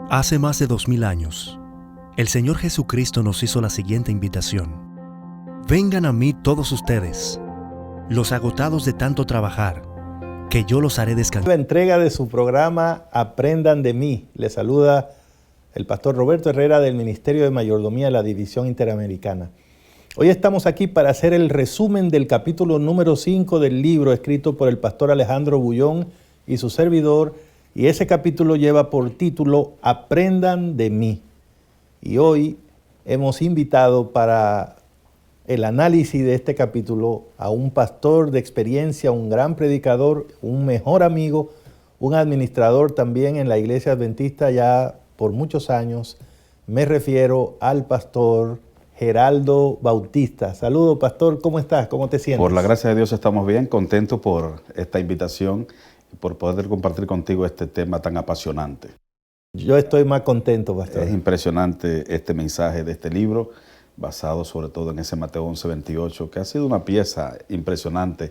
Hace más de 2000 años, el Señor Jesucristo nos hizo la siguiente invitación. Vengan a mí todos ustedes, los agotados de tanto trabajar, que yo los haré descansar. La entrega de su programa Aprendan de mí. Le saluda el pastor Roberto Herrera del Ministerio de Mayordomía de la División Interamericana. Hoy estamos aquí para hacer el resumen del capítulo número 5 del libro escrito por el pastor Alejandro Bullón y su servidor, y ese capítulo lleva por título Aprendan de mí. Y hoy hemos invitado para el análisis de este capítulo a un pastor de experiencia, un gran predicador, un mejor amigo, un administrador también en la Iglesia Adventista ya por muchos años. Me refiero al pastor Geraldo Bautista. Saludos, pastor, ¿cómo estás? ¿Cómo te sientes? Por la gracia de Dios estamos bien, contentos por esta invitación y por poder compartir contigo este tema tan apasionante. Yo estoy más contento, pastor. Es impresionante este mensaje de este libro, basado sobre todo en ese Mateo 11:28, que ha sido una pieza impresionante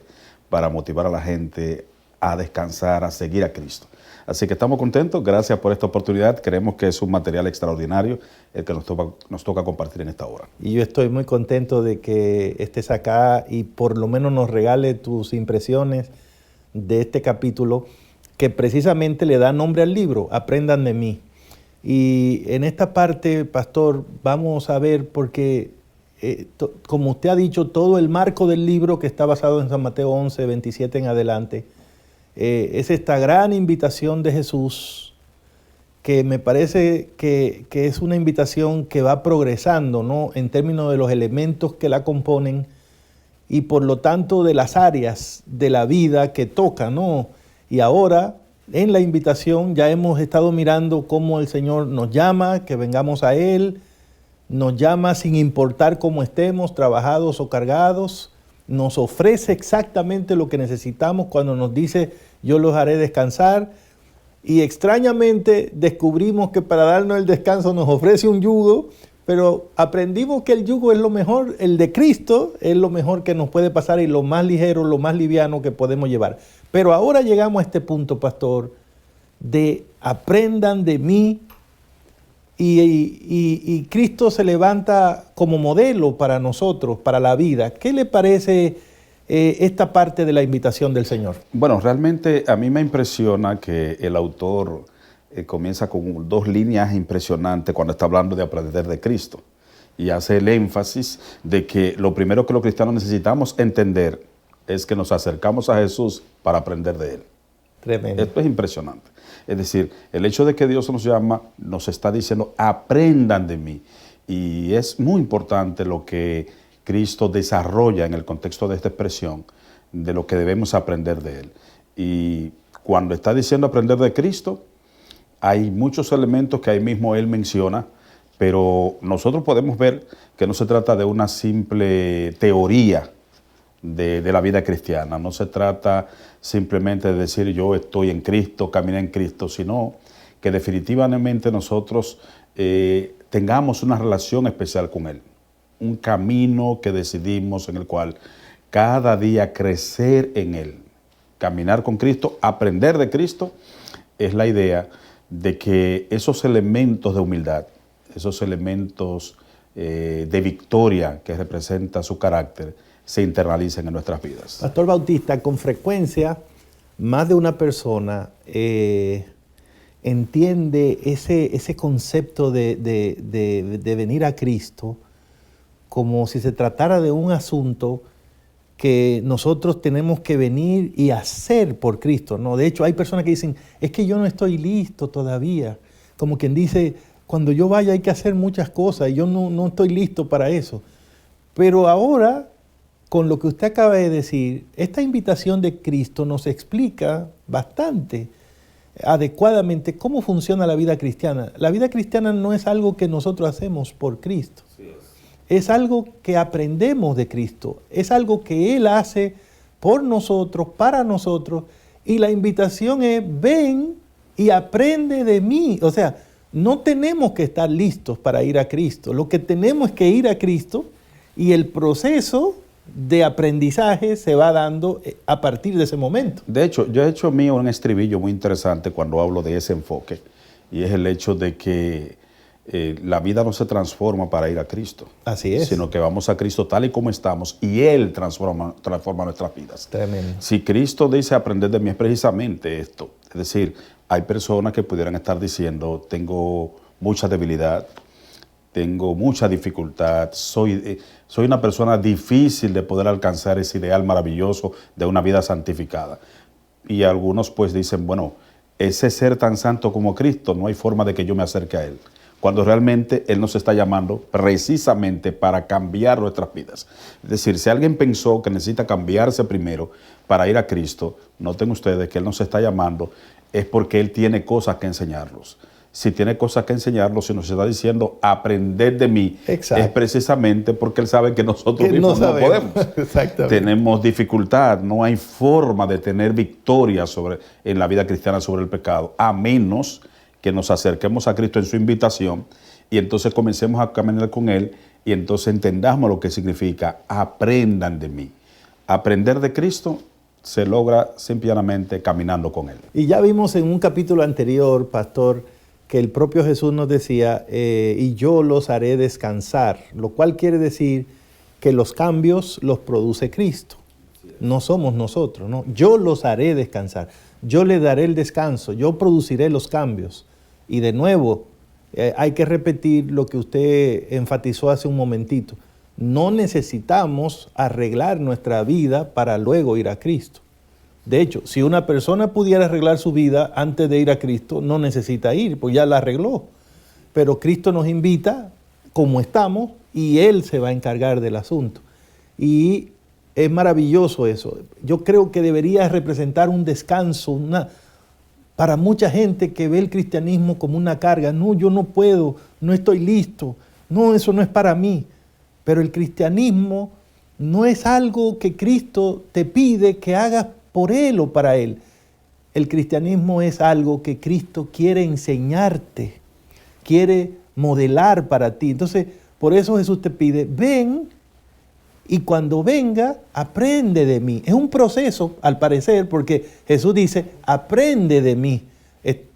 para motivar a la gente a descansar, a seguir a Cristo. Así que estamos contentos, gracias por esta oportunidad. Creemos que es un material extraordinario el que nos toca compartir en esta hora. Y yo estoy muy contento de que estés acá y por lo menos nos regale tus impresiones de este capítulo, que precisamente le da nombre al libro, Aprendan de mí. Y en esta parte, pastor, vamos a ver, porque como usted ha dicho, todo el marco del libro, que está basado en San Mateo 11:27 en adelante, es esta gran invitación de Jesús, que me parece que es una invitación que va progresando, ¿no?, en términos de los elementos que la componen y por lo tanto de las áreas de la vida que toca, ¿no? Y ahora, en la invitación, ya hemos estado mirando cómo el Señor nos llama, que vengamos a Él, nos llama sin importar cómo estemos, trabajados o cargados, nos ofrece exactamente lo que necesitamos cuando nos dice, yo los haré descansar. Y extrañamente descubrimos que para darnos el descanso nos ofrece un yugo, pero aprendimos que el yugo es lo mejor, el de Cristo es lo mejor que nos puede pasar y lo más ligero, lo más liviano que podemos llevar. Pero ahora llegamos a este punto, pastor, de aprendan de mí, y Cristo se levanta como modelo para nosotros, para la vida. ¿Qué le parece esta parte de la invitación del Señor? Bueno, realmente a mí me impresiona que el autor comienza con dos líneas impresionantes cuando está hablando de aprender de Cristo. Y hace el énfasis de que lo primero que los cristianos necesitamos entender es que nos acercamos a Jesús para aprender de Él. Tremendo. Esto es impresionante. Es decir, el hecho de que Dios nos llama, nos está diciendo, aprendan de mí. Y es muy importante lo que Cristo desarrolla en el contexto de esta expresión, de lo que debemos aprender de Él. Y cuando está diciendo aprender de Cristo, hay muchos elementos que ahí mismo Él menciona, pero nosotros podemos ver que no se trata de una simple teoría de la vida cristiana. No se trata simplemente de decir yo estoy en Cristo, caminé en Cristo, sino que definitivamente nosotros tengamos una relación especial con Él. Un camino que decidimos en el cual cada día crecer en Él. Caminar con Cristo, aprender de Cristo, es la idea de que esos elementos de humildad, esos elementos de victoria que representa su carácter, se internalicen en nuestras vidas. Pastor Bautista, con frecuencia, más de una persona entiende ese concepto de venir a Cristo como si se tratara de un asunto que nosotros tenemos que venir y hacer por Cristo, ¿no? De hecho, hay personas que dicen, es que yo no estoy listo todavía. Como quien dice, cuando yo vaya hay que hacer muchas cosas y yo no estoy listo para eso. Pero ahora, con lo que usted acaba de decir, esta invitación de Cristo nos explica bastante adecuadamente cómo funciona la vida cristiana. La vida cristiana no es algo que nosotros hacemos por Cristo. Es algo que aprendemos de Cristo. Es algo que Él hace por nosotros, para nosotros. Y la invitación es, ven y aprende de mí. O sea, no tenemos que estar listos para ir a Cristo. Lo que tenemos es que ir a Cristo, y el proceso de aprendizaje se va dando a partir de ese momento. De hecho, yo he hecho mío un estribillo muy interesante cuando hablo de ese enfoque. y es el hecho de que la vida no se transforma para ir a Cristo. Así es. Sino que vamos a Cristo tal y como estamos y Él transforma nuestras vidas. Tremendo. Si Cristo dice aprender de mí es precisamente esto. Es decir, hay personas que pudieran estar diciendo, tengo mucha debilidad, tengo mucha dificultad, soy una persona difícil de poder alcanzar ese ideal maravilloso de una vida santificada. Y algunos pues dicen, bueno, ese ser tan santo como Cristo, no hay forma de que yo me acerque a Él. Cuando realmente Él nos está llamando precisamente para cambiar nuestras vidas. Es decir, si alguien pensó que necesita cambiarse primero para ir a Cristo, noten ustedes que Él nos está llamando, es porque Él tiene cosas que enseñarlos. Si tiene cosas que enseñarlos, si nos está diciendo aprender de mí, exacto, es precisamente porque Él sabe que nosotros mismos no podemos. Exactamente. Tenemos dificultad, no hay forma de tener victoria en la vida cristiana sobre el pecado, a menos que nos acerquemos a Cristo en su invitación y entonces comencemos a caminar con Él y entonces entendamos lo que significa aprendan de mí. Aprender de Cristo se logra simplemente caminando con Él. Y ya vimos en un capítulo anterior, pastor, que el propio Jesús nos decía, y yo los haré descansar, lo cual quiere decir que los cambios los produce Cristo, no somos nosotros, ¿no? Yo los haré descansar, yo le daré el descanso, yo produciré los cambios. Y de nuevo, hay que repetir lo que usted enfatizó hace un momentito. No necesitamos arreglar nuestra vida para luego ir a Cristo. De hecho, si una persona pudiera arreglar su vida antes de ir a Cristo, no necesita ir, pues ya la arregló. Pero Cristo nos invita como estamos y Él se va a encargar del asunto. Y es maravilloso eso. Yo creo que debería representar un descanso, para mucha gente que ve el cristianismo como una carga. No, yo no puedo, no estoy listo. No, eso no es para mí. Pero el cristianismo no es algo que Cristo te pide que hagas por Él o para Él. El cristianismo es algo que Cristo quiere enseñarte, quiere modelar para ti. Entonces, por eso Jesús te pide, ven, y cuando venga, aprende de mí. Es un proceso, al parecer, porque Jesús dice, aprende de mí.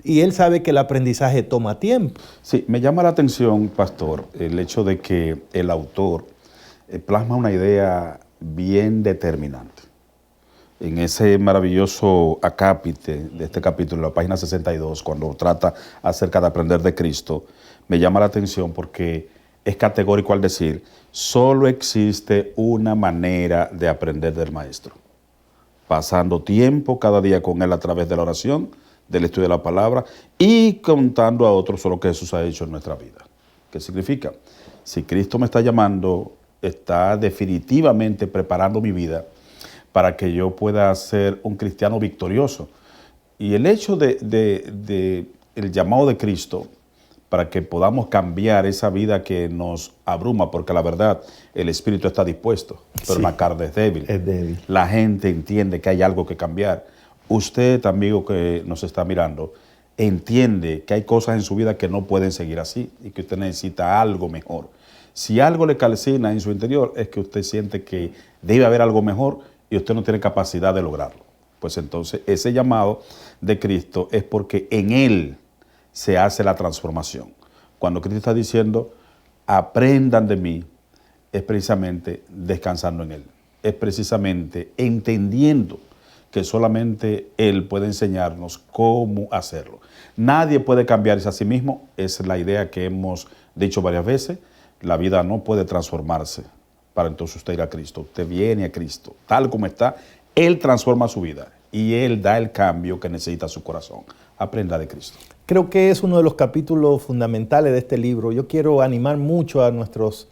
Y Él sabe que el aprendizaje toma tiempo. Sí, me llama la atención, pastor, el hecho de que el autor plasma una idea bien determinante. En ese maravilloso acápite de este capítulo, la página 62, cuando trata acerca de aprender de Cristo, me llama la atención porque es categórico al decir, solo existe una manera de aprender del Maestro. Pasando tiempo cada día con Él a través de la oración, del estudio de la palabra y contando a otros sobre lo que Jesús ha hecho en nuestra vida. ¿Qué significa? Si Cristo me está llamando, está definitivamente preparando mi vida para que yo pueda ser un cristiano victorioso. Y el hecho de el llamado de Cristo para que podamos cambiar esa vida que nos abruma, porque la verdad, el espíritu está dispuesto, pero sí, la carne es débil. Es débil. La gente entiende que hay algo que cambiar. Usted, amigo que nos está mirando, entiende que hay cosas en su vida que no pueden seguir así y que usted necesita algo mejor. Si algo le calcina en su interior, es que usted siente que debe haber algo mejor y usted no tiene capacidad de lograrlo. Pues entonces, ese llamado de Cristo es porque en Él se hace la transformación. Cuando Cristo está diciendo, aprendan de mí, es precisamente descansando en Él. Es precisamente entendiendo que solamente Él puede enseñarnos cómo hacerlo. Nadie puede cambiarse a sí mismo, es la idea que hemos dicho varias veces. La vida no puede transformarse para entonces usted ir a Cristo. Usted viene a Cristo, tal como está, Él transforma su vida y Él da el cambio que necesita su corazón. Aprenda de Cristo. Creo que es uno de los capítulos fundamentales de este libro. Yo quiero animar mucho a nuestros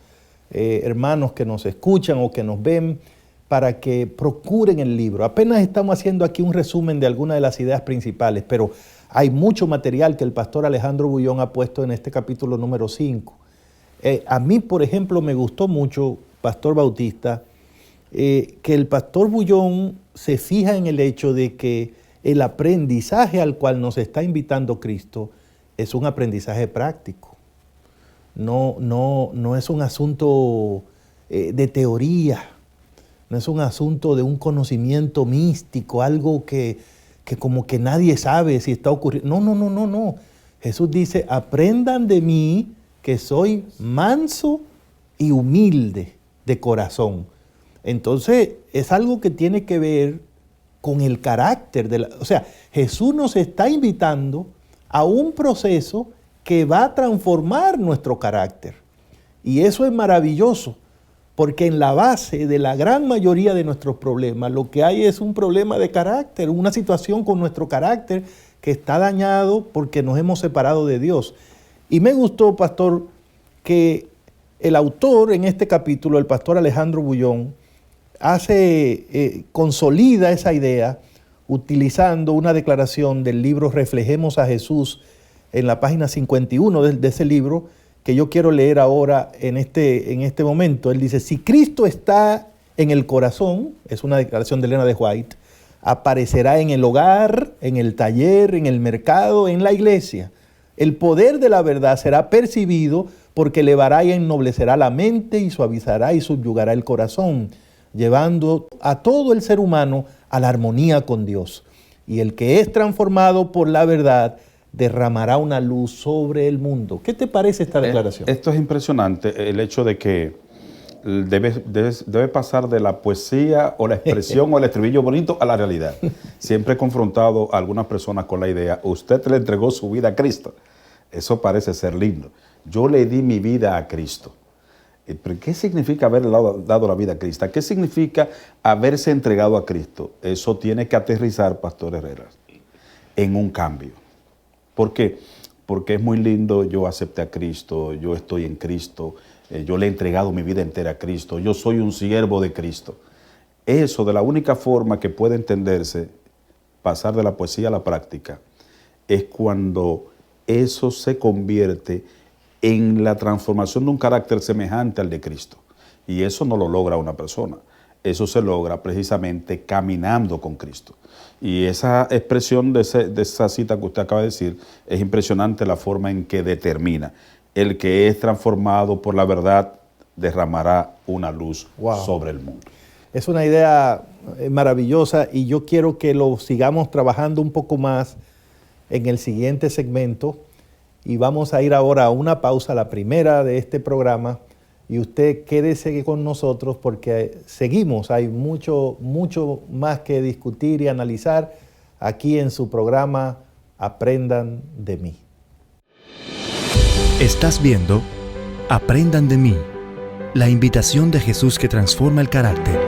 hermanos que nos escuchan o que nos ven para que procuren el libro. Apenas estamos haciendo aquí un resumen de algunas de las ideas principales, pero hay mucho material que el pastor Alejandro Bullón ha puesto en este capítulo número 5. A mí, por ejemplo, me gustó mucho, Pastor Bautista, que el pastor Bullón se fija en el hecho de que el aprendizaje al cual nos está invitando Cristo es un aprendizaje práctico. No es un asunto de teoría, no es un asunto de un conocimiento místico, algo que como que nadie sabe si está ocurriendo. No. Jesús dice, aprendan de mí que soy manso y humilde de corazón. Entonces, es algo que tiene que ver con el carácter o sea, Jesús nos está invitando a un proceso que va a transformar nuestro carácter. Y eso es maravilloso, porque en la base de la gran mayoría de nuestros problemas, lo que hay es un problema de carácter, una situación con nuestro carácter que está dañado porque nos hemos separado de Dios. Y me gustó, pastor, que el autor en este capítulo, el pastor Alejandro Bullón, consolida esa idea utilizando una declaración del libro Reflejemos a Jesús en la página 51 de ese libro, que yo quiero leer ahora en este momento. Él dice, si Cristo está en el corazón, es una declaración de Elena de White, aparecerá en el hogar, en el taller, en el mercado, en la iglesia. El poder de la verdad será percibido porque elevará y ennoblecerá la mente y suavizará y subyugará el corazón, llevando a todo el ser humano a la armonía con Dios. Y el que es transformado por la verdad derramará una luz sobre el mundo. ¿Qué te parece esta declaración? Esto es impresionante, el hecho de que debe pasar de la poesía o la expresión o el estribillo bonito a la realidad. Siempre he confrontado a algunas personas con la idea, usted le entregó su vida a Cristo. Eso parece ser lindo. Yo le di mi vida a Cristo. ¿Pero qué significa haber dado la vida a Cristo? ¿Qué significa haberse entregado a Cristo? Eso tiene que aterrizar, Pastor Herrera, en un cambio. ¿Por qué? Porque es muy lindo, yo acepté a Cristo, yo estoy en Cristo, yo le he entregado mi vida entera a Cristo, yo soy un siervo de Cristo. Eso, de la única forma que puede entenderse, pasar de la poesía a la práctica, es cuando eso se convierte en la transformación de un carácter semejante al de Cristo. Y eso no lo logra una persona, eso se logra precisamente caminando con Cristo. Y esa expresión de esa cita que usted acaba de decir, es impresionante la forma en que determina. El que es transformado por la verdad derramará una luz sobre el mundo. Es una idea maravillosa y yo quiero que lo sigamos trabajando un poco más en el siguiente segmento. Y vamos a ir ahora a una pausa, la primera de este programa, y usted quédese con nosotros porque seguimos, hay mucho más que discutir y analizar aquí en su programa Aprendan de mí. Estás viendo Aprendan de mí, la invitación de Jesús que transforma el carácter.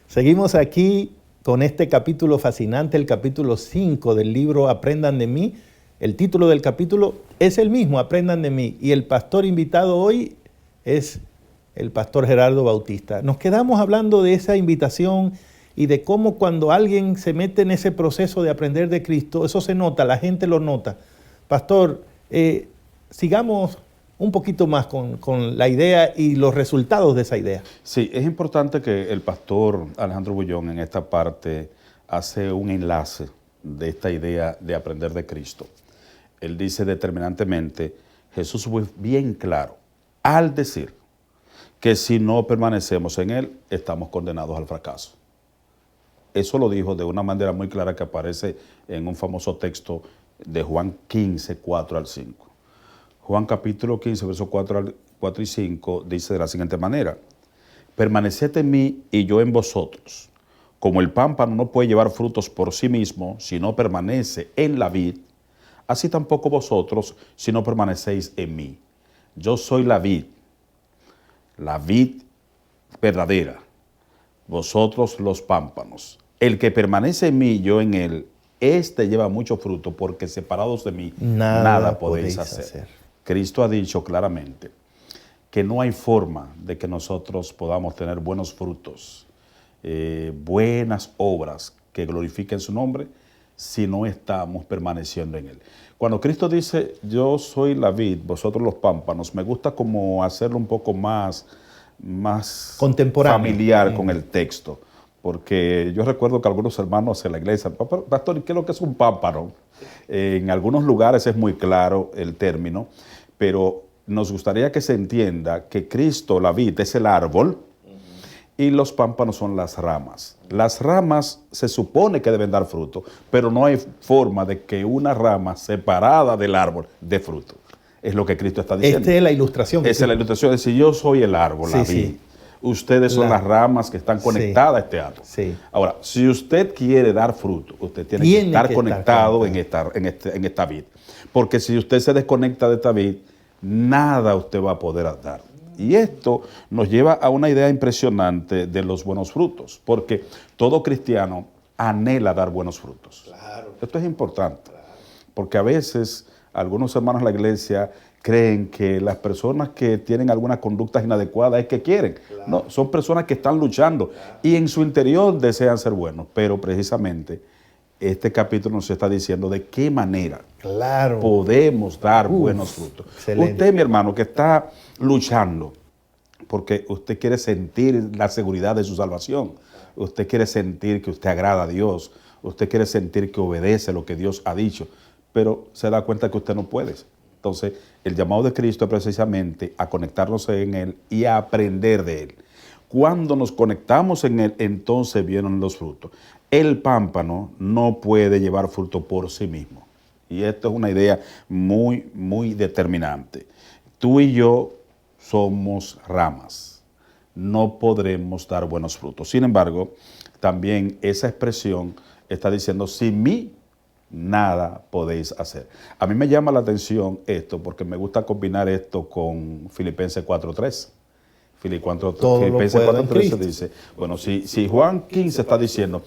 Seguimos aquí con este capítulo fascinante, el capítulo 5 del libro Aprendan de mí. El título del capítulo es el mismo, Aprendan de mí. Y el pastor invitado hoy es el pastor Gerardo Bautista. Nos quedamos hablando de esa invitación y de cómo cuando alguien se mete en ese proceso de aprender de Cristo, eso se nota, la gente lo nota. Pastor, sigamos un poquito más con la idea y los resultados de esa idea. Sí, es importante que el pastor Alejandro Bullón en esta parte hace un enlace de esta idea de aprender de Cristo. Él dice determinantemente, Jesús fue bien claro al decir que si no permanecemos en Él, estamos condenados al fracaso. Eso lo dijo de una manera muy clara que aparece en un famoso texto de Juan 15, 4 al 5. Juan capítulo 15, versos 4 y 5 dice de la siguiente manera, permaneced en mí y yo en vosotros. Como el pámpano no puede llevar frutos por sí mismo si no permanece en la vid, así tampoco vosotros si no permanecéis en mí. Yo soy la vid verdadera, vosotros los pámpanos. El que permanece en mí y yo en él, este lleva mucho fruto, porque separados de mí nada podéis hacer. Cristo ha dicho claramente que no hay forma de que nosotros podamos tener buenos frutos, buenas obras que glorifiquen su nombre, si no estamos permaneciendo en Él. Cuando Cristo dice, yo soy la vid, vosotros los pámpanos, me gusta como hacerlo un poco más contemporáneo, familiar con el texto, porque yo recuerdo que algunos hermanos en la iglesia, pastor, ¿qué es lo que es un pámpano? En algunos lugares es muy claro el término, pero nos gustaría que se entienda que Cristo, la vid, es el árbol, y los pámpanos son las ramas. Las ramas se supone que deben dar fruto, pero no hay forma de que una rama separada del árbol dé fruto. Es lo que Cristo está diciendo. Esta es la ilustración. Esa es la ilustración. Es decir, yo soy el árbol, la vid. Sí. Ustedes son las ramas que están conectadas a este árbol. Sí. Ahora, si usted quiere dar fruto, usted tiene que estar conectado en esta vid. Porque si usted se desconecta de esta vid, nada usted va a poder dar. Y esto nos lleva a una idea impresionante de los buenos frutos, porque todo cristiano anhela dar buenos frutos. Claro. Esto es importante, porque a veces algunos hermanos de la iglesia creen que las personas que tienen algunas conductas inadecuadas es que quieren. Claro. No, son personas que están luchando y en su interior desean ser buenos, pero precisamente este capítulo nos está diciendo de qué manera podemos dar buenos frutos. Excelente. Usted, mi hermano, que está luchando porque usted quiere sentir la seguridad de su salvación, usted quiere sentir que usted agrada a Dios, usted quiere sentir que obedece lo que Dios ha dicho, pero se da cuenta que usted no puede. Entonces, el llamado de Cristo es precisamente a conectarnos en Él y a aprender de Él. Cuando nos conectamos en Él, entonces vienen los frutos. El pámpano no puede llevar fruto por sí mismo. Y esto es una idea muy, muy determinante. Tú y yo somos ramas. No podremos dar buenos frutos. Sin embargo, también esa expresión está diciendo, sin mí, nada podéis hacer. A mí me llama la atención esto porque me gusta combinar esto con Filipenses 4.3. Filipenses 4.13 dice, bueno, si Juan 15 está diciendo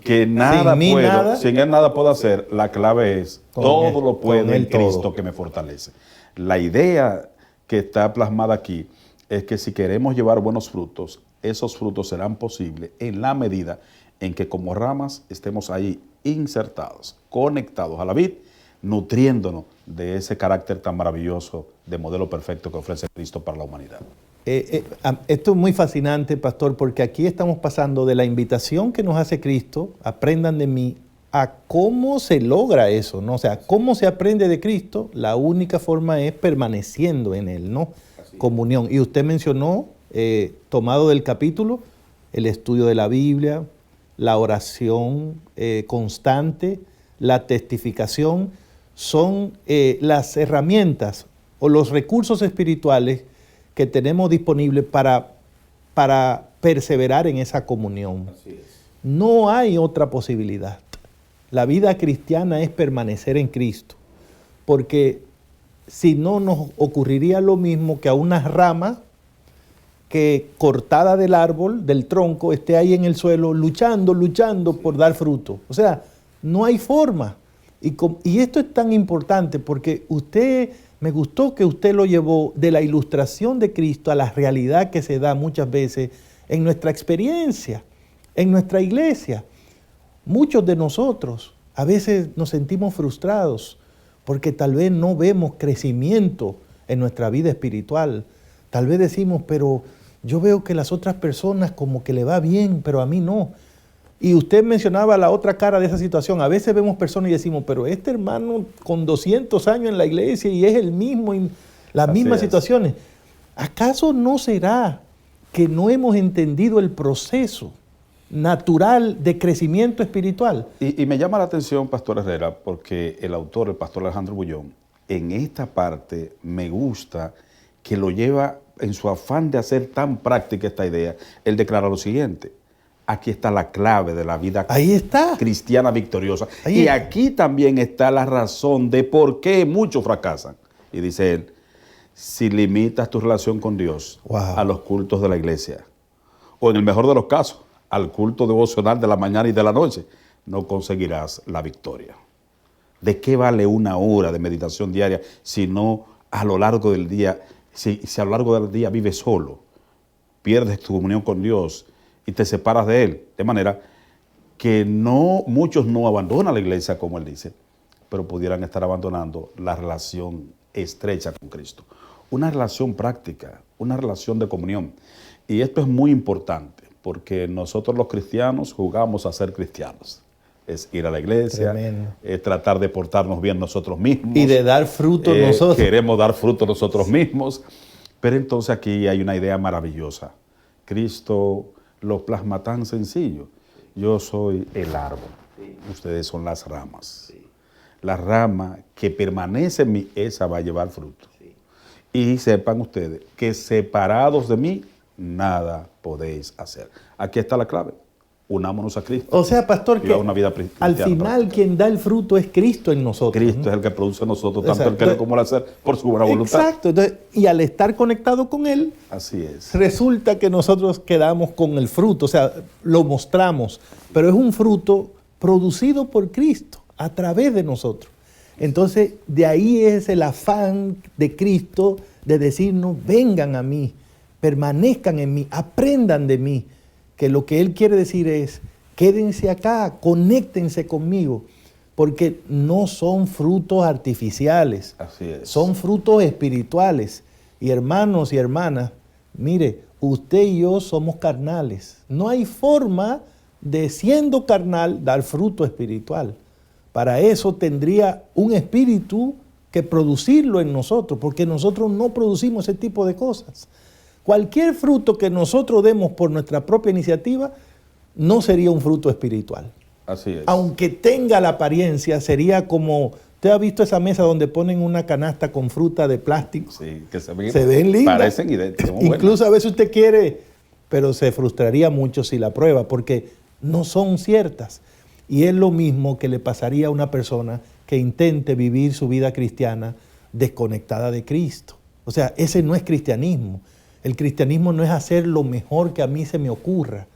que nada puedo, sin él nada puedo hacer, la clave es, todo lo puedo en Cristo que me fortalece. La idea que está plasmada aquí es que si queremos llevar buenos frutos, esos frutos serán posibles en la medida en que como ramas estemos ahí insertados, conectados a la vid, nutriéndonos de ese carácter tan maravilloso de modelo perfecto que ofrece Cristo para la humanidad. Esto es muy fascinante, pastor, porque aquí estamos pasando de la invitación que nos hace Cristo, aprendan de mí, a cómo se logra eso, ¿no? O sea, cómo se aprende de Cristo. La única forma es permaneciendo en Él, ¿no? Comunión. Y usted mencionó, tomado del capítulo, el estudio de la Biblia, la oración constante, la testificación, son las herramientas o los recursos espirituales que tenemos disponibles para perseverar en esa comunión. Así es. No hay otra posibilidad. La vida cristiana es permanecer en Cristo, porque si no nos ocurriría lo mismo que a una rama que cortada del árbol, del tronco, esté ahí en el suelo luchando por dar fruto. O sea, no hay forma. Y esto es tan importante porque me gustó que usted lo llevó de la ilustración de Cristo a la realidad que se da muchas veces en nuestra experiencia, en nuestra iglesia. Muchos de nosotros a veces nos sentimos frustrados porque tal vez no vemos crecimiento en nuestra vida espiritual. Tal vez decimos, pero yo veo que las otras personas como que le va bien, pero a mí no. Y usted mencionaba la otra cara de esa situación. A veces vemos personas y decimos, pero este hermano con 200 años en la iglesia y es el mismo, y las mismas situaciones. ¿Acaso no será que no hemos entendido el proceso natural de crecimiento espiritual? Y me llama la atención, Pastor Herrera, porque el autor, el pastor Alejandro Bullón, en esta parte me gusta que lo lleva en su afán de hacer tan práctica esta idea. Él declara lo siguiente: aquí está la clave de la vida cristiana victoriosa. Y aquí también está la razón de por qué muchos fracasan. Y dice él, si limitas tu relación con Dios a los cultos de la iglesia, o en el mejor de los casos, al culto devocional de la mañana y de la noche, no conseguirás la victoria. ¿De qué vale una hora de meditación diaria si no a lo largo del día, si a lo largo del día vives solo, pierdes tu comunión con Dios y te separas de Él? De manera que muchos no abandonan la iglesia, como Él dice, pero pudieran estar abandonando la relación estrecha con Cristo. Una relación práctica, una relación de comunión. Y esto es muy importante, porque nosotros los cristianos jugamos a ser cristianos. Es ir a la iglesia, es tratar de portarnos bien nosotros mismos. Y de dar fruto nosotros. Queremos dar fruto nosotros mismos. Pero entonces aquí hay una idea maravillosa. Cristo lo plasma tan sencillo. Yo soy el árbol, ustedes son las ramas. La rama que permanece en mí, esa va a llevar fruto. Y sepan ustedes que separados de mí, nada podéis hacer. Aquí está la clave. Unámonos a Cristo. O sea, pastor, que una vida al final quien da el fruto es Cristo en nosotros. Cristo, ¿no? Es el que produce en nosotros, tanto el querer como el hacer, por su buena voluntad. Exacto. Entonces, y al estar conectado con Él, así es, resulta que nosotros quedamos con el fruto, o sea, lo mostramos, pero es un fruto producido por Cristo a través de nosotros. Entonces, de ahí es el afán de Cristo de decirnos, vengan a mí, permanezcan en mí, aprendan de mí, que lo que Él quiere decir es, quédense acá, conéctense conmigo, porque no son frutos artificiales, así es, son frutos espirituales. Y hermanos y hermanas, mire, usted y yo somos carnales. No hay forma de, siendo carnal, dar fruto espiritual. Para eso tendría un espíritu que producirlo en nosotros, porque nosotros no producimos ese tipo de cosas. Cualquier fruto que nosotros demos por nuestra propia iniciativa no sería un fruto espiritual. Así es. Aunque tenga la apariencia, sería como... ¿Usted ha visto esa mesa donde ponen una canasta con fruta de plástico? Sí, que se ven lindas. Parecen idénticas. Incluso a veces usted quiere, pero se frustraría mucho si la prueba, porque no son ciertas. Y es lo mismo que le pasaría a una persona que intente vivir su vida cristiana desconectada de Cristo. O sea, ese no es cristianismo. El cristianismo no es hacer lo mejor que a mí se me ocurra,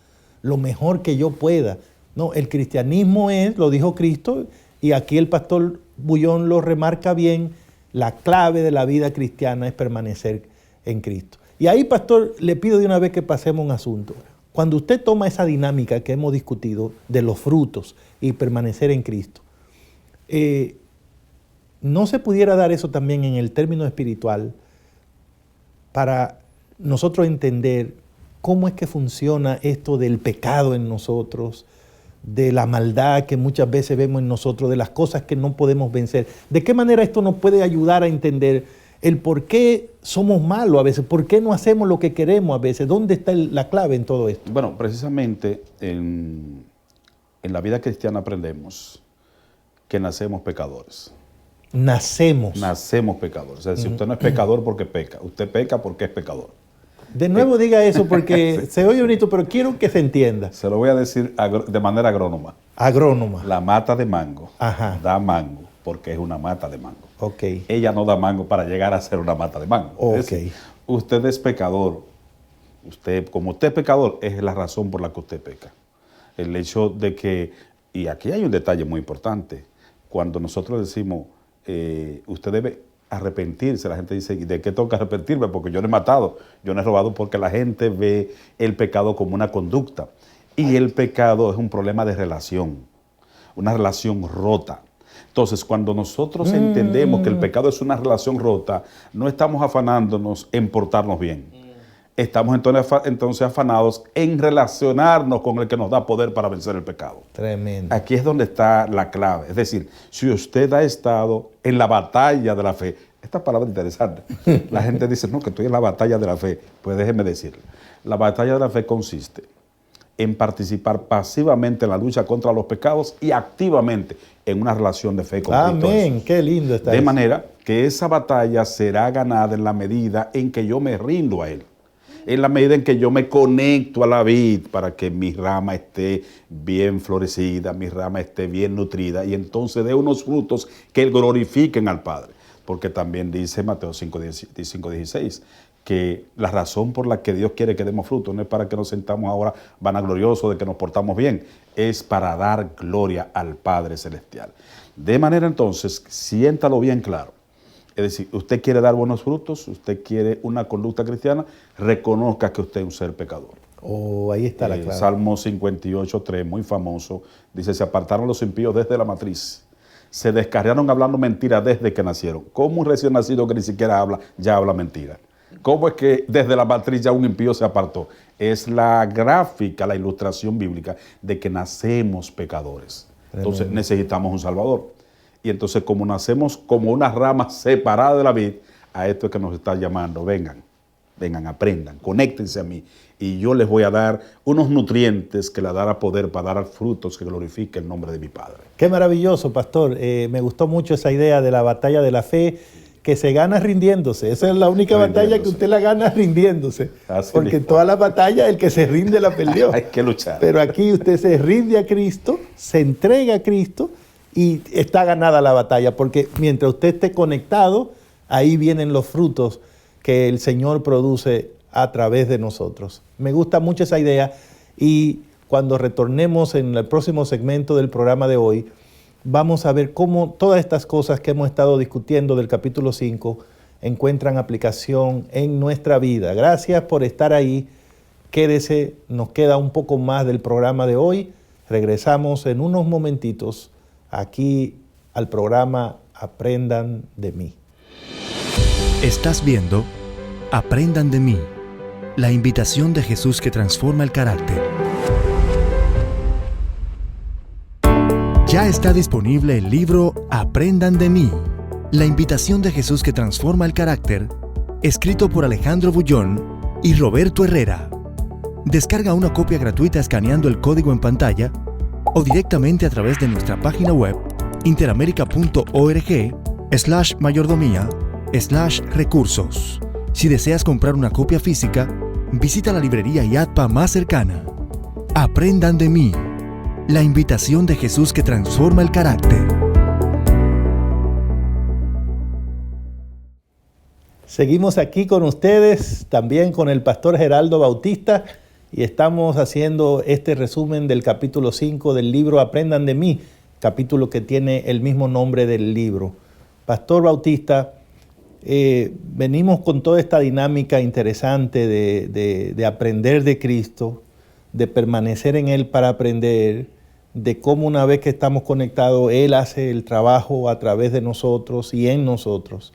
lo mejor que yo pueda. No, el cristianismo es, lo dijo Cristo, y aquí el pastor Bullón lo remarca bien, la clave de la vida cristiana es permanecer en Cristo. Y ahí, pastor, le pido de una vez que pasemos un asunto. Cuando usted toma esa dinámica que hemos discutido de los frutos y permanecer en Cristo, ¿no se pudiera dar eso también en el término espiritual para nosotros entender cómo es que funciona esto del pecado en nosotros, de la maldad que muchas veces vemos en nosotros, de las cosas que no podemos vencer? ¿De qué manera esto nos puede ayudar a entender el por qué somos malos a veces, por qué no hacemos lo que queremos a veces? ¿Dónde está la clave en todo esto? Bueno, precisamente en la vida cristiana aprendemos que nacemos pecadores. Nacemos pecadores. O sea, si usted no es pecador porque peca, usted peca porque es pecador. De nuevo diga eso porque se oye bonito, pero quiero que se entienda. Se lo voy a decir de manera agrónoma. Agrónoma. La mata de mango da mango porque es una mata de mango. Okay. Ella no da mango para llegar a ser una mata de mango. Okay. Usted es pecador. Como usted es pecador, es la razón por la que usted peca. El hecho de que, y aquí hay un detalle muy importante, cuando nosotros decimos, usted debe arrepentirse, la gente dice, ¿de qué tengo que arrepentirme? Porque yo no he matado, yo no he robado, porque la gente ve el pecado como una conducta. Y el pecado es un problema de relación, una relación rota. Entonces, cuando nosotros entendemos que el pecado es una relación rota, no estamos afanándonos en portarnos bien. Estamos entonces afanados en relacionarnos con el que nos da poder para vencer el pecado. Tremendo. Aquí es donde está la clave. Es decir, si usted ha estado en la batalla de la fe, esta palabra es interesante. La gente dice, no, que estoy en la batalla de la fe. Pues déjeme decirle, la batalla de la fe consiste en participar pasivamente en la lucha contra los pecados y activamente en una relación de fe con Cristo. Amén, qué lindo está. De manera que esa batalla será ganada en la medida en que yo me rindo a Él. En la medida en que yo me conecto a la vid para que mi rama esté bien florecida, mi rama esté bien nutrida y entonces dé unos frutos que glorifiquen al Padre. Porque también dice Mateo 5:16 que la razón por la que Dios quiere que demos frutos no es para que nos sentamos ahora vanagloriosos de que nos portamos bien, es para dar gloria al Padre Celestial. De manera entonces, siéntalo bien claro. Es decir, usted quiere dar buenos frutos, usted quiere una conducta cristiana, reconozca que usted es un ser pecador. Oh, ahí está la clave. Salmo 58:3, muy famoso, dice, se apartaron los impíos desde la matriz, se descarriaron hablando mentiras desde que nacieron. ¿Cómo un recién nacido que ni siquiera habla, ya habla mentira? ¿Cómo es que desde la matriz ya un impío se apartó? Es la gráfica, la ilustración bíblica de que nacemos pecadores. Entonces necesitamos un Salvador. Y entonces como nacemos como una rama separada de la vid, a esto es que nos está llamando, vengan, vengan, aprendan, conéctense a mí y yo les voy a dar unos nutrientes que les dará poder para dar frutos que glorifiquen el nombre de mi Padre. Qué maravilloso, pastor. Me gustó mucho esa idea de la batalla de la fe, que se gana rindiéndose. Esa es la única batalla que usted la gana rindiéndose. Porque en todas las batallas el que se rinde la perdió. Hay que luchar. Pero aquí usted se rinde a Cristo, se entrega a Cristo y está ganada la batalla. Porque mientras usted esté conectado, ahí vienen los frutos que el Señor produce a través de nosotros. Me gusta mucho esa idea y cuando retornemos en el próximo segmento del programa de hoy, vamos a ver cómo todas estas cosas que hemos estado discutiendo del capítulo 5 encuentran aplicación en nuestra vida. Gracias por estar ahí. Quédese, nos queda un poco más del programa de hoy. Regresamos en unos momentitos aquí al programa Aprendan de mí. Estás viendo Aprendan de mí, la invitación de Jesús que transforma el carácter. Ya está disponible el libro Aprendan de mí, la invitación de Jesús que transforma el carácter, escrito por Alejandro Bullón y Roberto Herrera. Descarga una copia gratuita escaneando el código en pantalla o directamente a través de nuestra página web interamerica.org/mayordomía/recursos. Si deseas comprar una copia física, visita la librería IATPA más cercana. Aprendan de mí, la invitación de Jesús que transforma el carácter. Seguimos aquí con ustedes, también con el pastor Geraldo Bautista, y estamos haciendo este resumen del capítulo 5 del libro Aprendan de mí, capítulo que tiene el mismo nombre del libro. Pastor Bautista, venimos con toda esta dinámica interesante de aprender de Cristo, de permanecer en Él para aprender, de cómo una vez que estamos conectados, Él hace el trabajo a través de nosotros y en nosotros.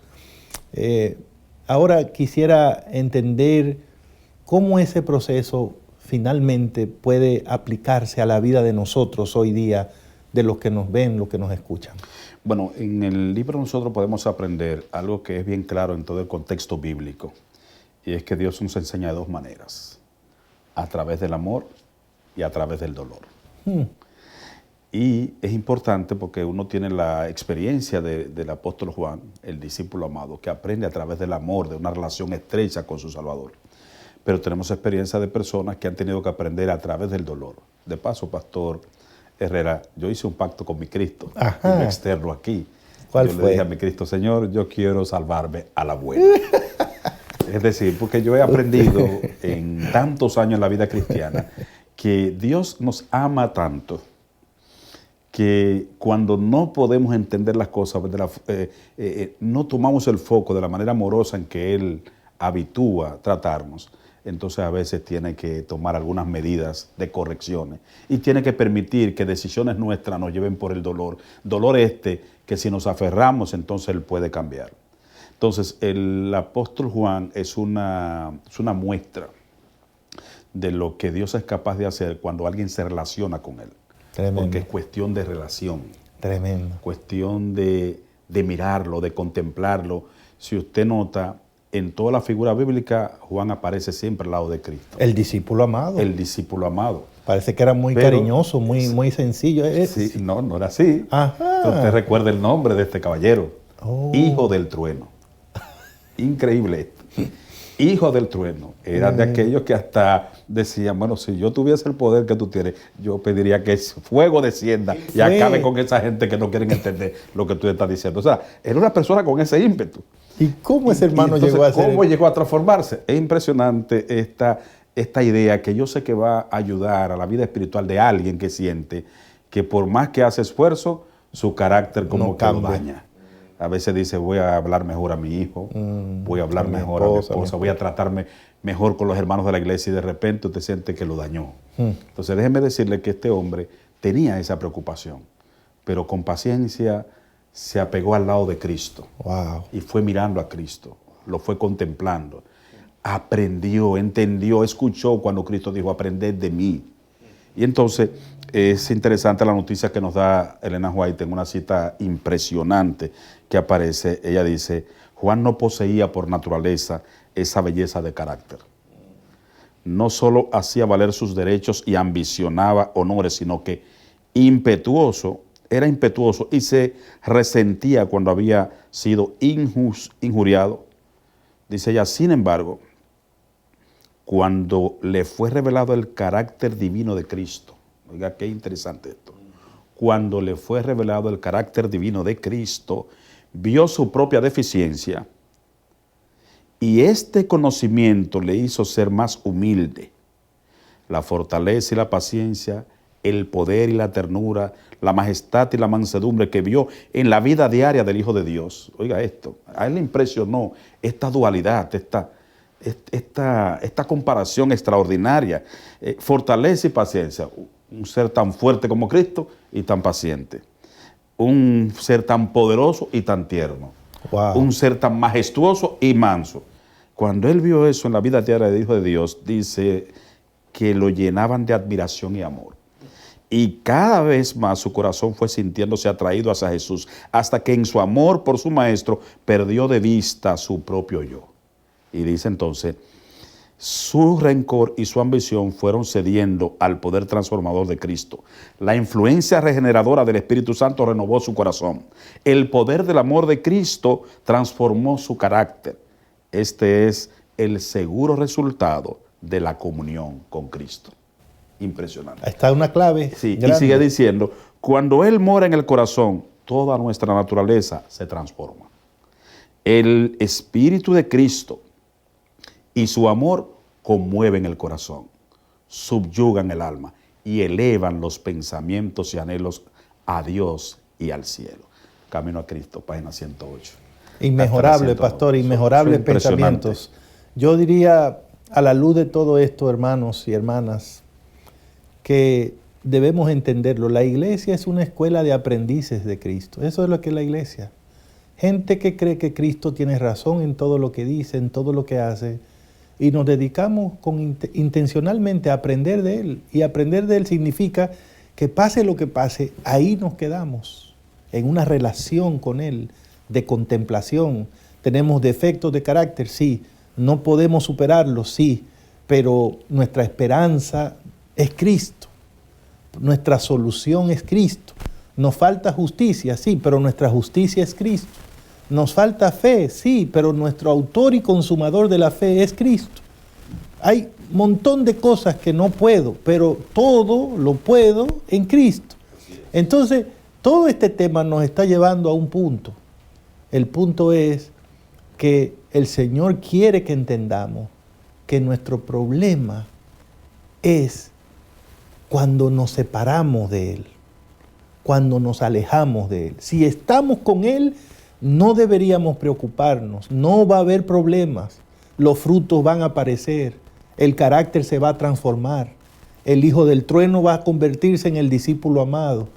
Ahora quisiera entender cómo ese proceso finalmente puede aplicarse a la vida de nosotros hoy día, de los que nos ven, los que nos escuchan. Bueno, en el libro nosotros podemos aprender algo que es bien claro en todo el contexto bíblico, y es que Dios nos enseña de dos maneras, a través del amor y a través del dolor. Y es importante porque uno tiene la experiencia del apóstol Juan, el discípulo amado, que aprende a través del amor, de una relación estrecha con su Salvador. Pero tenemos experiencia de personas que han tenido que aprender a través del dolor. De paso, pastor Herrera, yo hice un pacto con mi Cristo, y lo externo aquí. ¿Cuál yo fue? le dije a mi Cristo, Señor, yo quiero salvarme a la buena. Es decir, porque yo he aprendido en tantos años en la vida cristiana que Dios nos ama tanto que cuando no podemos entender las cosas, no tomamos el foco de la manera amorosa en que Él habitúa tratarnos, entonces a veces tiene que tomar algunas medidas de correcciones y tiene que permitir que decisiones nuestras nos lleven por el dolor. Dolor que si nos aferramos, entonces Él puede cambiar. Entonces el apóstol Juan es una muestra de lo que Dios es capaz de hacer cuando alguien se relaciona con Él. Tremendo. Porque es cuestión de relación. Tremendo. Cuestión de mirarlo, de contemplarlo. Si usted nota, en toda la figura bíblica, Juan aparece siempre al lado de Cristo. El discípulo amado. El discípulo amado. Parece que era muy cariñoso, muy sencillo. Sí, no era así. Ajá. Usted recuerda el nombre de este caballero. Oh. Hijo del trueno. Increíble esto. Hijo del trueno. Eran de aquellos que hasta decían, bueno, si yo tuviese el poder que tú tienes, yo pediría que el fuego descienda y acabe con esa gente que no quieren entender lo que tú estás diciendo. O sea, era una persona con ese ímpetu. ¿Y cómo ese hermano entonces, llegó a ser? ¿Cómo llegó a transformarse? Es impresionante esta idea que yo sé que va a ayudar a la vida espiritual de alguien que siente que por más que hace esfuerzo, su carácter como que lo daña. A veces dice, voy a hablar mejor a mi hijo, voy a hablar mejor a mi esposa, voy a tratarme mejor con los hermanos de la iglesia y de repente usted siente que lo dañó. Entonces déjeme decirle que este hombre tenía esa preocupación, pero con paciencia se apegó al lado de Cristo. Wow. Y fue mirando a Cristo, lo fue contemplando, aprendió, entendió, escuchó cuando Cristo dijo, aprended de mí. Y entonces es interesante la noticia que nos da Elena White en una cita impresionante que aparece. Ella dice, Juan no poseía por naturaleza esa belleza de carácter. No solo hacía valer sus derechos y ambicionaba honores, sino que era impetuoso y se resentía cuando había sido injuriado. Dice ella, sin embargo, cuando le fue revelado el carácter divino de Cristo, oiga qué interesante esto, cuando le fue revelado el carácter divino de Cristo, vio su propia deficiencia y este conocimiento le hizo ser más humilde. La fortaleza y la paciencia, el poder y la ternura, la majestad y la mansedumbre que vio en la vida diaria del Hijo de Dios. Oiga esto, a él le impresionó esta dualidad, esta comparación extraordinaria. Fortaleza y paciencia, un ser tan fuerte como Cristo y tan paciente. Un ser tan poderoso y tan tierno. Wow. Un ser tan majestuoso y manso. Cuando él vio eso en la vida diaria del Hijo de Dios, dice que lo llenaban de admiración y amor. Y cada vez más su corazón fue sintiéndose atraído hacia Jesús, hasta que en su amor por su maestro perdió de vista su propio yo. Y dice entonces, su rencor y su ambición fueron cediendo al poder transformador de Cristo. La influencia regeneradora del Espíritu Santo renovó su corazón. El poder del amor de Cristo transformó su carácter. Este es el seguro resultado de la comunión con Cristo. Impresionante. Ahí está una clave. Sí, grande. y sigue diciendo, cuando Él mora en el corazón, toda nuestra naturaleza se transforma. El Espíritu de Cristo y su amor conmueven el corazón, subyugan el alma y elevan los pensamientos y anhelos a Dios y al cielo. Camino a Cristo, página 108. Inmejorable, pastor, inmejorables pensamientos. Yo diría, a la luz de todo esto, hermanos y hermanas, que debemos entenderlo. La iglesia es una escuela de aprendices de Cristo. Eso es lo que es la iglesia. Gente que cree que Cristo tiene razón en todo lo que dice, en todo lo que hace, y nos dedicamos intencionalmente a aprender de Él. Y aprender de Él significa que pase lo que pase, ahí nos quedamos, en una relación con Él, de contemplación. Tenemos defectos de carácter, sí. No podemos superarlos, sí. Pero nuestra esperanza es Cristo. Nuestra solución es Cristo. Nos falta justicia, sí, pero nuestra justicia es Cristo. Nos falta fe, sí, pero nuestro autor y consumador de la fe es Cristo. Hay un montón de cosas que no puedo, pero todo lo puedo en Cristo. Entonces, todo este tema nos está llevando a un punto. El punto es que el Señor quiere que entendamos que nuestro problema es cuando nos separamos de Él, cuando nos alejamos de Él. Si estamos con Él, no deberíamos preocuparnos, no va a haber problemas, los frutos van a aparecer, el carácter se va a transformar, el hijo del trueno va a convertirse en el discípulo amado,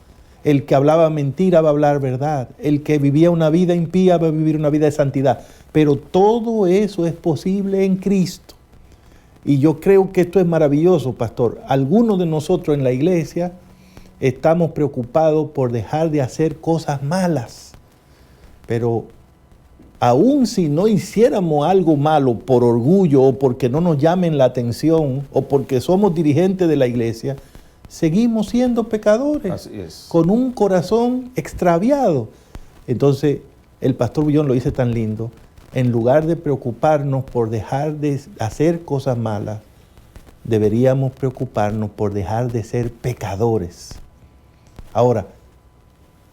el que hablaba mentira va a hablar verdad, el que vivía una vida impía va a vivir una vida de santidad, pero todo eso es posible en Cristo. Y yo creo que esto es maravilloso, pastor. Algunos de nosotros en la iglesia estamos preocupados por dejar de hacer cosas malas. Pero aun si no hiciéramos algo malo por orgullo o porque no nos llamen la atención o porque somos dirigentes de la iglesia, seguimos siendo pecadores. Así es. Con un corazón extraviado. Entonces, el pastor Bullón lo dice tan lindo. En lugar de preocuparnos por dejar de hacer cosas malas, deberíamos preocuparnos por dejar de ser pecadores. Ahora,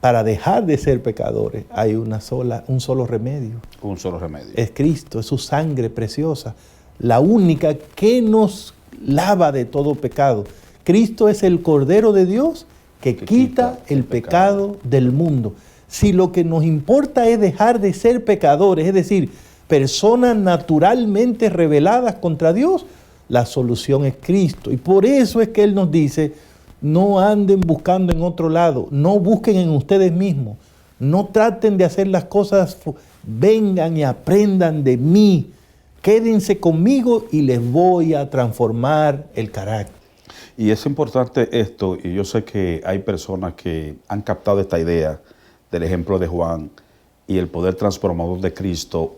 para dejar de ser pecadores hay un solo remedio. Un solo remedio. Es Cristo, es su sangre preciosa, la única que nos lava de todo pecado. Cristo es el Cordero de Dios que quita el pecado del mundo. Si lo que nos importa es dejar de ser pecadores, es decir, personas naturalmente rebeladas contra Dios, la solución es Cristo. Y por eso es que Él nos dice, no anden buscando en otro lado, no busquen en ustedes mismos, no traten de hacer las cosas, vengan y aprendan de mí, quédense conmigo y les voy a transformar el carácter. Y es importante esto, y yo sé que hay personas que han captado esta idea del ejemplo de Juan y el poder transformador de Cristo,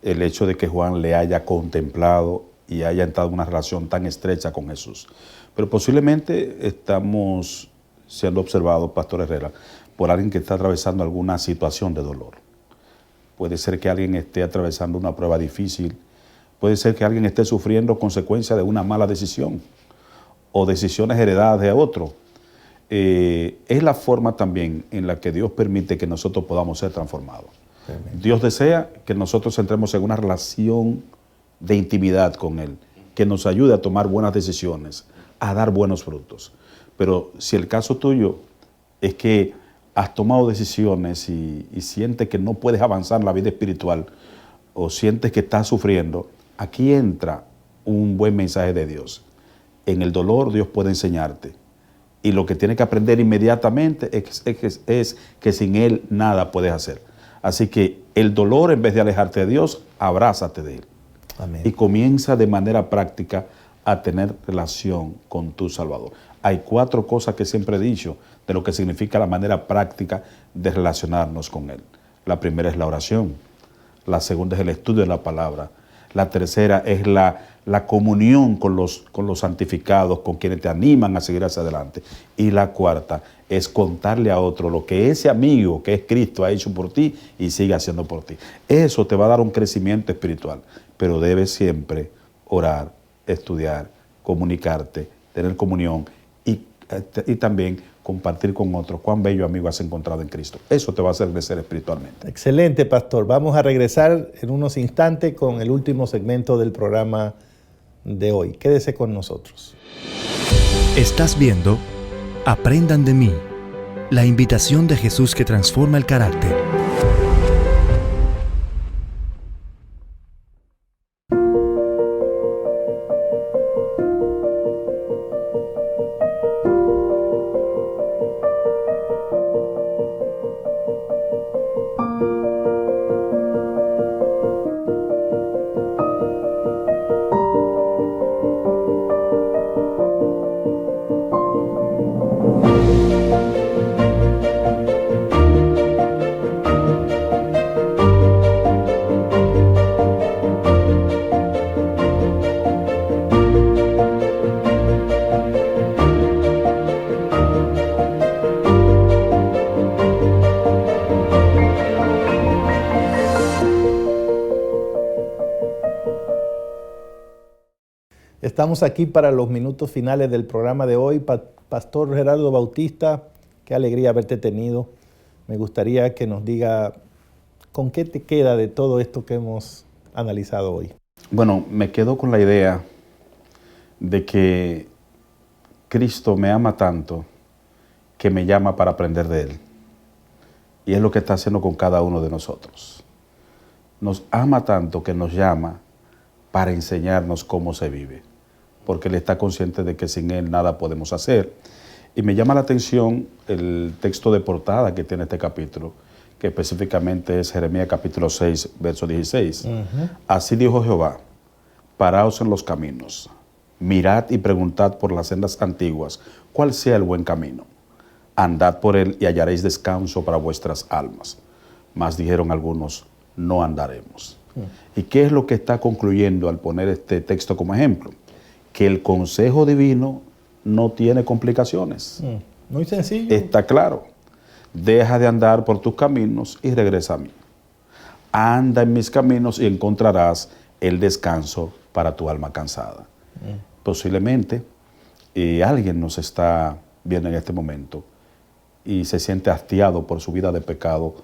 el hecho de que Juan le haya contemplado y haya entrado en una relación tan estrecha con Jesús. Pero posiblemente estamos siendo observados, Pastor Herrera, por alguien que está atravesando alguna situación de dolor. Puede ser que alguien esté atravesando una prueba difícil, puede ser que alguien esté sufriendo consecuencias de una mala decisión o decisiones heredadas de otro. Es la forma también en la que Dios permite que nosotros podamos ser transformados. Amén. Dios desea que nosotros entremos en una relación de intimidad con Él, que nos ayude a tomar buenas decisiones, a dar buenos frutos. Pero si el caso tuyo es que has tomado decisiones y sientes que no puedes avanzar en la vida espiritual o sientes que estás sufriendo, aquí entra un buen mensaje de Dios. En el dolor Dios puede enseñarte. Y lo que tienes que aprender inmediatamente es que sin Él nada puedes hacer. Así que el dolor, en vez de alejarte de Dios, abrázate de Él. Amén. Y comienza de manera práctica a tener relación con tu Salvador. Hay 4 cosas que siempre he dicho de lo que significa la manera práctica de relacionarnos con Él. La primera es la oración. La segunda es el estudio de la palabra. La tercera es la comunión con los santificados, con quienes te animan a seguir hacia adelante. Y la cuarta es contarle a otro lo que ese amigo que es Cristo ha hecho por ti y sigue haciendo por ti. Eso te va a dar un crecimiento espiritual, pero debes siempre orar, estudiar, comunicarte, tener comunión y también compartir con otros cuán bello amigo has encontrado en Cristo. Eso te va a hacer crecer espiritualmente. Excelente, pastor. Vamos a regresar en unos instantes con el último segmento del programa de hoy. Quédese con nosotros. Estás viendo Aprendan de mí, la invitación de Jesús que transforma el carácter. Estamos aquí para los minutos finales del programa de hoy. Pastor Gerardo Bautista, qué alegría haberte tenido. Me gustaría que nos diga con qué te queda de todo esto que hemos analizado hoy. Bueno, me quedo con la idea de que Cristo me ama tanto que me llama para aprender de Él. Y es lo que está haciendo con cada uno de nosotros. Nos ama tanto que nos llama para enseñarnos cómo se vive, porque Él está consciente de que sin Él nada podemos hacer. Y me llama la atención el texto de portada que tiene este capítulo, que específicamente es Jeremías capítulo 6, verso 16. Así dijo Jehová, paraos en los caminos, mirad y preguntad por las sendas antiguas, cuál sea el buen camino. Andad por él y hallaréis descanso para vuestras almas. Mas dijeron algunos, no andaremos. ¿Y qué es lo que está concluyendo al poner este texto como ejemplo? Que el consejo divino no tiene complicaciones. Muy sencillo. Está claro. Deja de andar por tus caminos y regresa a mí. Anda en mis caminos y encontrarás el descanso para tu alma cansada. Posiblemente alguien nos está viendo en este momento y se siente hastiado por su vida de pecado,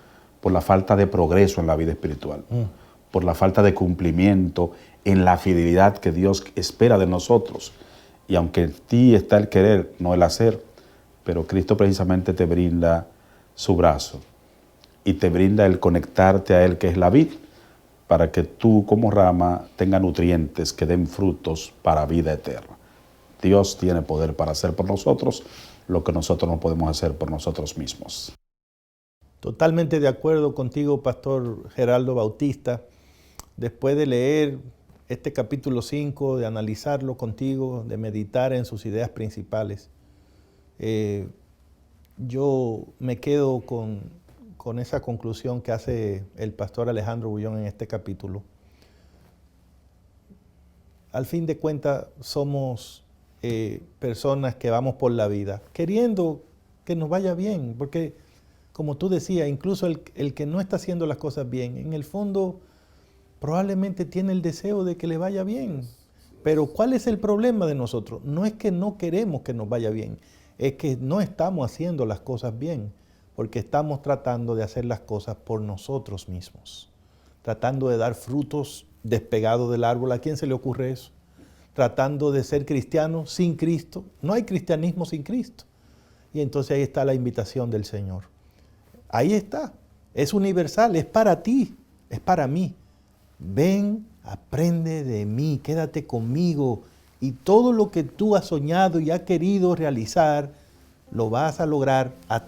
por la falta de progreso en la vida espiritual, por la falta de cumplimiento en la fidelidad que Dios espera de nosotros. Y aunque en ti está el querer, no el hacer, pero Cristo precisamente te brinda su brazo y te brinda el conectarte a Él, que es la vid, para que tú como rama tenga nutrientes que den frutos para vida eterna. Dios tiene poder para hacer por nosotros lo que nosotros no podemos hacer por nosotros mismos. Totalmente de acuerdo contigo, Pastor Gerardo Bautista. Después de leer este capítulo 5, de analizarlo contigo, de meditar en sus ideas principales. Yo me quedo con esa conclusión que hace el pastor Alejandro Bullón en este capítulo. Al fin de cuentas, somos personas que vamos por la vida queriendo que nos vaya bien, porque como tú decías, incluso el que no está haciendo las cosas bien, en el fondo probablemente tiene el deseo de que le vaya bien. Pero ¿cuál es el problema de nosotros? No es que no queremos que nos vaya bien, es que no estamos haciendo las cosas bien, porque estamos tratando de hacer las cosas por nosotros mismos, tratando de dar frutos despegados del árbol. ¿A quién se le ocurre eso? Tratando de ser cristiano sin Cristo. No hay cristianismo sin Cristo. Y entonces ahí está la invitación del Señor. Ahí está. Es universal, es para ti, es para mí. Ven, aprende de mí, quédate conmigo. Y todo lo que tú has soñado y has querido realizar, lo vas a lograr a